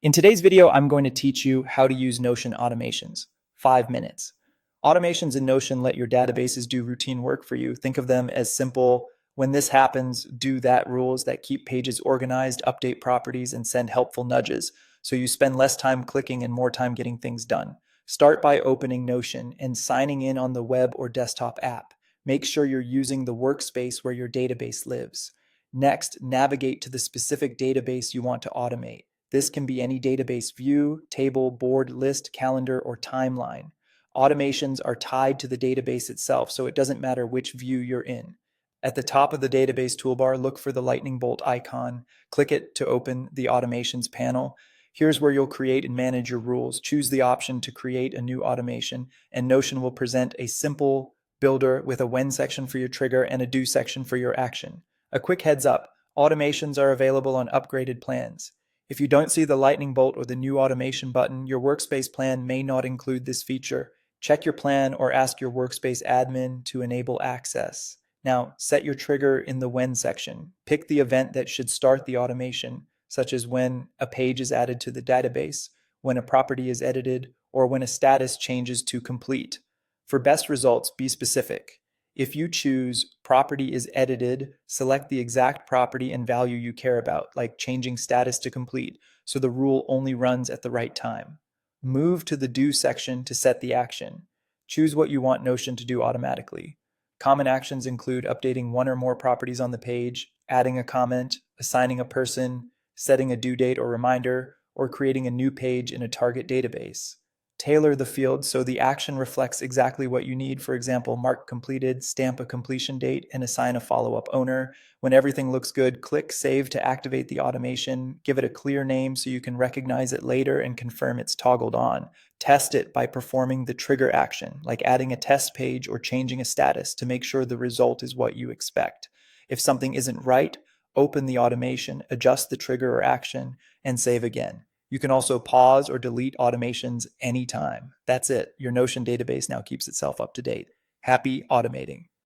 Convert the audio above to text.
In today's video, I'm going to teach you how to use Notion automations. 5 minutes. Automations in Notion let your databases do routine work for you. Think of them as simple, when this happens, do that rules that keep pages organized, update properties, and send helpful nudges. So you spend less time clicking and more time getting things done. Start by opening Notion and signing in on the web or desktop app. Make sure you're using the workspace where your database lives. Next, navigate to the specific database you want to automate. This can be any database view, table, board, list, calendar, or timeline. Automations are tied to the database itself, so it doesn't matter which view you're in. At the top of the database toolbar, look for the lightning bolt icon. Click it to open the automations panel. Here's where you'll create and manage your rules. Choose the option to create a new automation, and Notion will present a simple builder with a when section for your trigger and a do section for your action. A quick heads up, automations are available on upgraded plans. If you don't see the lightning bolt or the new automation button, your workspace plan may not include this feature. Check your plan or ask your workspace admin to enable access. Now, set your trigger in the when section. Pick the event that should start the automation, such as when a page is added to the database, when a property is edited, or when a status changes to complete. For best results, be specific. If you choose property is edited, select the exact property and value you care about, like changing status to complete, so the rule only runs at the right time. Move to the do section to set the action. Choose what you want Notion to do automatically. Common actions include updating one or more properties on the page, adding a comment, assigning a person, setting a due date or reminder, or creating a new page in a target database. Tailor the field so the action reflects exactly what you need. For example, mark completed, stamp a completion date, and assign a follow-up owner. When everything looks good, click Save to activate the automation. Give it a clear name so you can recognize it later and confirm it's toggled on. Test it by performing the trigger action, like adding a test page or changing a status to make sure the result is what you expect. If something isn't right, open the automation, adjust the trigger or action, and save again. You can also pause or delete automations anytime. That's it. Your Notion database now keeps itself up to date. Happy automating.